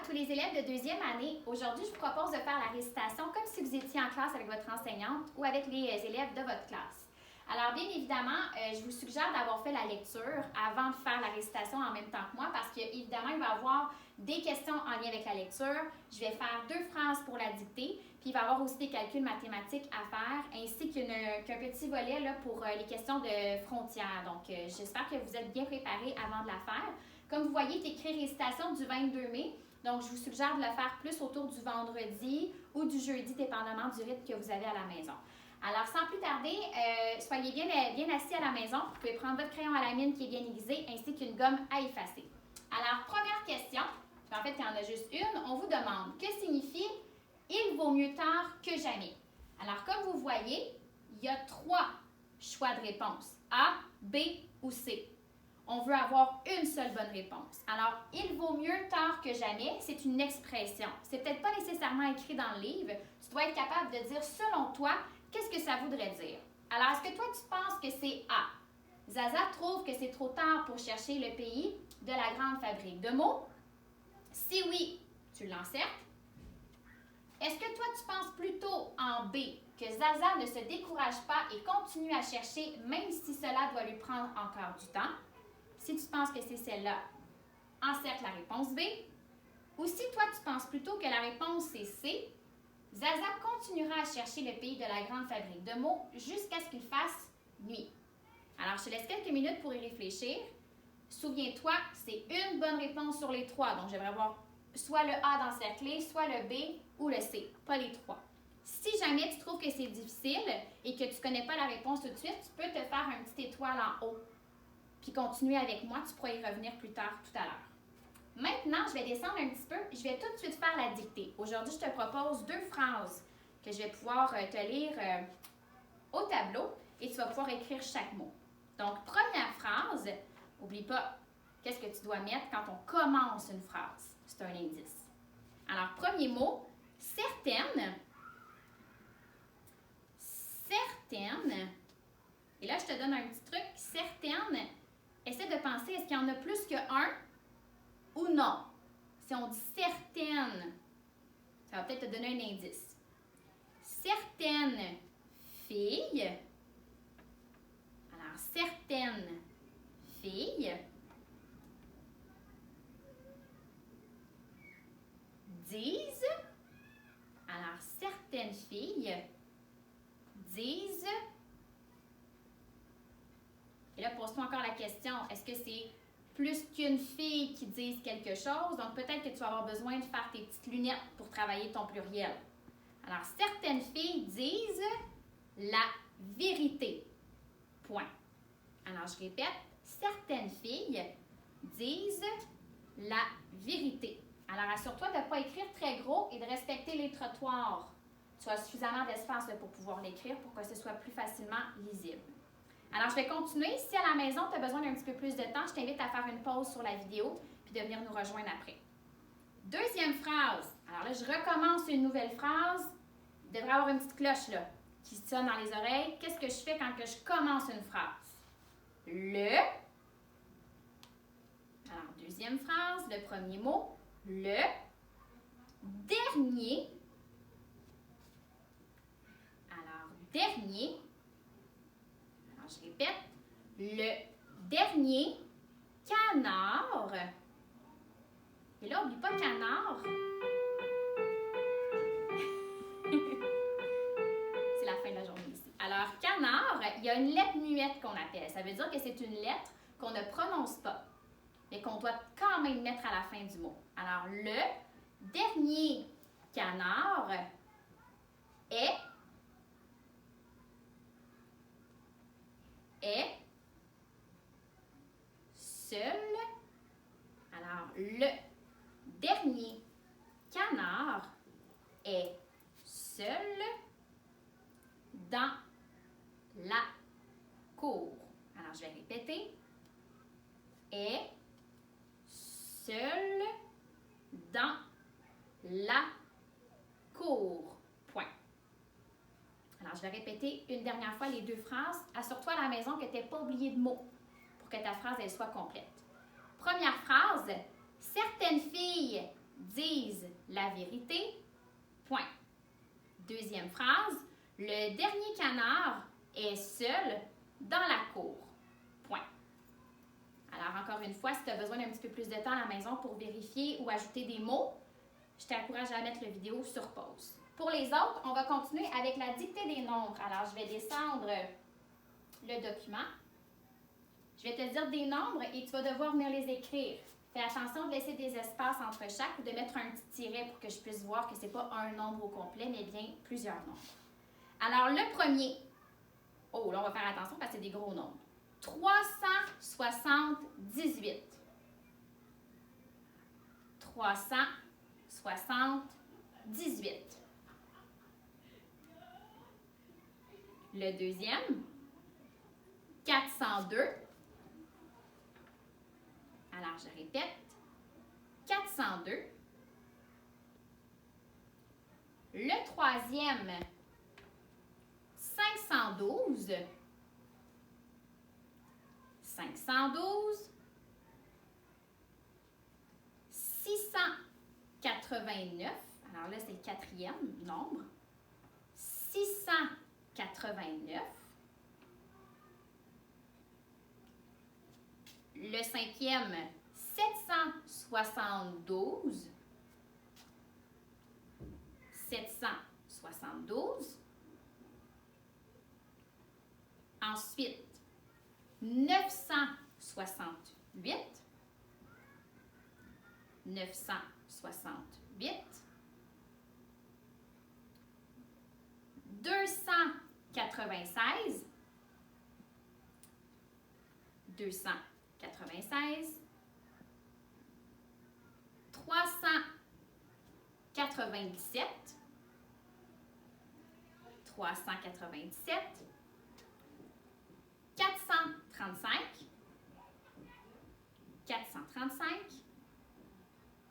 à tous les élèves de deuxième année. Aujourd'hui, je vous propose de faire la récitation comme si vous étiez en classe avec votre enseignante ou avec les élèves de votre classe. Alors, bien évidemment, je vous suggère d'avoir fait la lecture avant de faire la récitation en même temps que moi parce qu'évidemment, il va y avoir des questions en lien avec la lecture. Je vais faire 2 phrases pour la dictée, puis il va y avoir aussi des calculs mathématiques à faire, ainsi qu'un petit volet là, pour les questions de frontières. Donc, j'espère que vous êtes bien préparés avant de la faire. Comme vous voyez, c'est écrit récitation du 22 mai. Donc, je vous suggère de le faire plus autour du vendredi ou du jeudi, dépendamment du rythme que vous avez à la maison. Alors, sans plus tarder, soyez bien assis à la maison. Vous pouvez prendre votre crayon à la mine qui est bien aiguisé, ainsi qu'une gomme à effacer. Alors, première question, en fait, il y en a juste une. On vous demande, que signifie « il vaut mieux tard que jamais ». Alors, comme vous voyez, il y a 3 choix de réponse, A, B ou C. On veut avoir une seule bonne réponse. Alors, il vaut mieux tard que jamais, c'est une expression. C'est peut-être pas nécessairement écrit dans le livre. Tu dois être capable de dire, selon toi, qu'est-ce que ça voudrait dire? Alors, est-ce que toi, tu penses que c'est A? Zaza trouve que c'est trop tard pour chercher le pays de la grande fabrique de mots. Si oui, tu l'encercles. Est-ce que toi, tu penses plutôt en B, que Zaza ne se décourage pas et continue à chercher, même si cela doit lui prendre encore du temps? Si tu penses que c'est celle-là, encercle la réponse B. Ou si toi, tu penses plutôt que la réponse c'est C, Zaza continuera à chercher le pays de la grande fabrique de mots jusqu'à ce qu'il fasse nuit. Alors, je te laisse quelques minutes pour y réfléchir. Souviens-toi, c'est une bonne réponse sur les 3. Donc, j'aimerais avoir soit le A d'encercler, soit le B ou le C, pas les 3. Si jamais tu trouves que c'est difficile et que tu ne connais pas la réponse tout de suite, tu peux te faire un petit étoile en haut. Puis continuer avec moi, tu pourras y revenir plus tard tout à l'heure. Maintenant, je vais descendre un petit peu. Je vais tout de suite faire la dictée. Aujourd'hui, je te propose 2 phrases que je vais pouvoir te lire au tableau et tu vas pouvoir écrire chaque mot. Donc, première phrase, n'oublie pas qu'est-ce que tu dois mettre quand on commence une phrase. C'est un indice. Alors, premier mot, certaines. Certaines. Et là, je te donne un petit truc. Certaines. Essaie de penser, est-ce qu'il y en a plus qu'un ou non? Si on dit certaines, ça va peut-être te donner un indice. Certaines filles, alors certaines filles disent, alors certaines filles disent. Et là, pose-toi encore la question, est-ce que c'est plus qu'une fille qui dise quelque chose? Donc, peut-être que tu vas avoir besoin de faire tes petites lunettes pour travailler ton pluriel. Alors, certaines filles disent la vérité. Point. Alors, je répète, certaines filles disent la vérité. Alors, assure-toi de ne pas écrire très gros et de respecter les trottoirs. Tu as suffisamment d'espace pour pouvoir l'écrire pour que ce soit plus facilement lisible. Alors, je vais continuer. Si à la maison, tu as besoin d'un petit peu plus de temps, je t'invite à faire une pause sur la vidéo puis de venir nous rejoindre après. Deuxième phrase. Alors là, je recommence une nouvelle phrase. Il devrait y avoir une petite cloche là qui sonne dans les oreilles. Qu'est-ce que je fais quand que je commence une phrase? Le. Alors, deuxième phrase, le premier mot. Le. Dernier. Alors, dernier. Alors, je répète, le dernier canard. Et là, n'oublie pas canard. C'est la fin de la journée ici. Alors, canard, il y a une lettre muette qu'on appelle. Ça veut dire que c'est une lettre qu'on ne prononce pas, mais qu'on doit quand même mettre à la fin du mot. Alors, le dernier canard est seul. Alors, le dernier canard est seul dans la cour. Alors, je vais répéter. Est seul dans la cour. Point. Alors, je vais répéter une dernière fois les 2 phrases. Assure-toi à la maison que tu n'aies pas oublié de mots pour que ta phrase elle soit complète. Première phrase, certaines filles disent la vérité. Point. Deuxième phrase, le dernier canard est seul dans la cour. Point. Alors, encore une fois, si tu as besoin d'un petit peu plus de temps à la maison pour vérifier ou ajouter des mots, je t'encourage à mettre la vidéo sur pause. Pour les autres, on va continuer avec la dictée des nombres. Alors, je vais descendre le document. Je vais te dire des nombres et tu vas devoir venir les écrire. Fais attention de laisser des espaces entre chaque ou de mettre un petit tiret pour que je puisse voir que ce n'est pas un nombre au complet, mais bien plusieurs nombres. Alors, le premier, oh, là, on va faire attention parce que c'est des gros nombres. 378. 378. Le deuxième, 402. Alors, je répète, 402. Le troisième, 512. 512. 689. Alors là, c'est le quatrième nombre. 689. Le cinquième, 772. 772. Ensuite, 968. 968. 296. 296. 397. 397. 435. 435.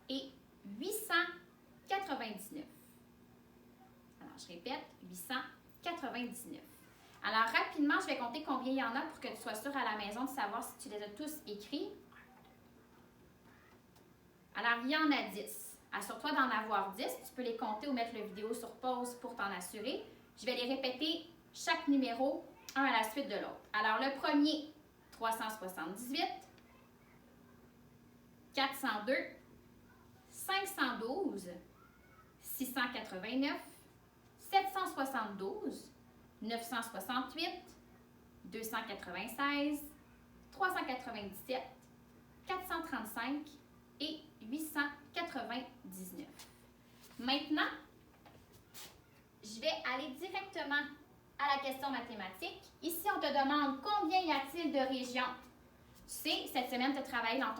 Et 899. Alors, je répète, 899. Alors, rapidement, je vais compter combien il y en a pour que tu sois sûr à la maison de savoir si tu les as tous écrits. Alors, il y en a 10. Assure-toi d'en avoir 10. Tu peux les compter ou mettre la vidéo sur pause pour t'en assurer. Je vais les répéter, chaque numéro, un à la suite de l'autre. Alors, le premier, 378, 402, 512, 689, 772, 968, 296, 397, 435 et 899. Maintenant, je vais aller directement à la question mathématique. Ici, on te demande combien y a-t-il de régions? Tu sais, cette semaine, tu as travaillé dans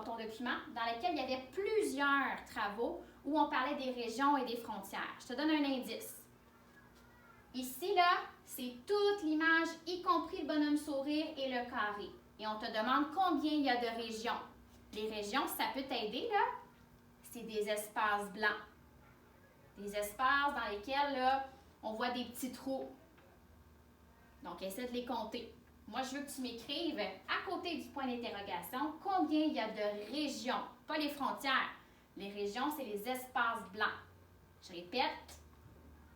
ton document dans lequel il y avait plusieurs travaux où on parlait des régions et des frontières. Je te donne un indice. Ici, là, c'est toute l'image, y compris le bonhomme sourire et le carré. Et on te demande combien il y a de régions. Les régions, ça peut t'aider, là. C'est des espaces blancs. Des espaces dans lesquels, là, on voit des petits trous. Donc, essaie de les compter. Moi, je veux que tu m'écrives, à côté du point d'interrogation, combien il y a de régions, pas les frontières. Les régions, c'est les espaces blancs. Je répète,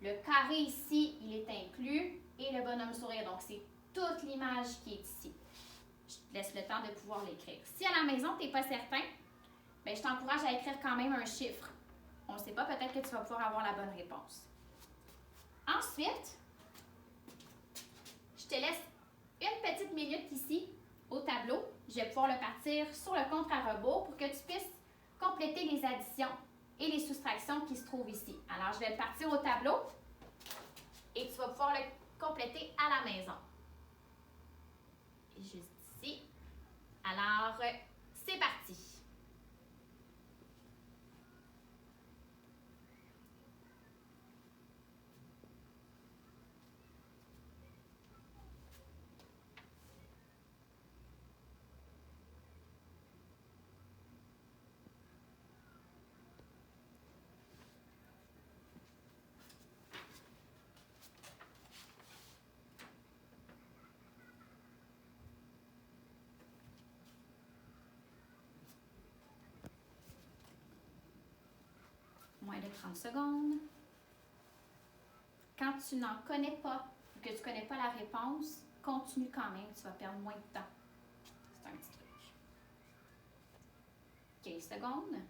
le carré ici, il est inclus, et le bonhomme sourire. Donc, c'est toute l'image qui est ici. Je te laisse le temps de pouvoir l'écrire. Si à la maison, tu n'es pas certain, bien, je t'encourage à écrire quand même un chiffre. On ne sait pas, peut-être que tu vas pouvoir avoir la bonne réponse. Ensuite, je te laisse une petite minute ici au tableau. Je vais pouvoir le partir sur le compte à rebours pour que tu puisses compléter les additions et les soustractions qui se trouvent ici. Alors, je vais le partir au tableau et tu vas pouvoir le compléter à la maison. Et juste ici. Alors, c'est parti. 30 secondes. Quand tu n'en connais pas ou que tu ne connais pas la réponse, continue quand même, tu vas perdre moins de temps. C'est un petit truc. 15 secondes.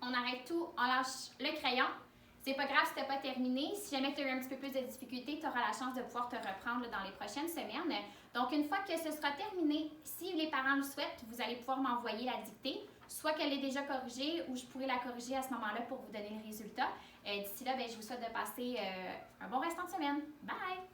On arrête tout, on lâche le crayon. C'est pas grave si tu n'as pas terminé. Si jamais tu as eu un petit peu plus de difficultés, tu auras la chance de pouvoir te reprendre dans les prochaines semaines. Donc, une fois que ce sera terminé, si les parents le souhaitent, vous allez pouvoir m'envoyer la dictée, soit qu'elle est déjà corrigée ou je pourrai la corriger à ce moment-là pour vous donner le résultat. D'ici là, je vous souhaite de passer un bon restant de semaine. Bye!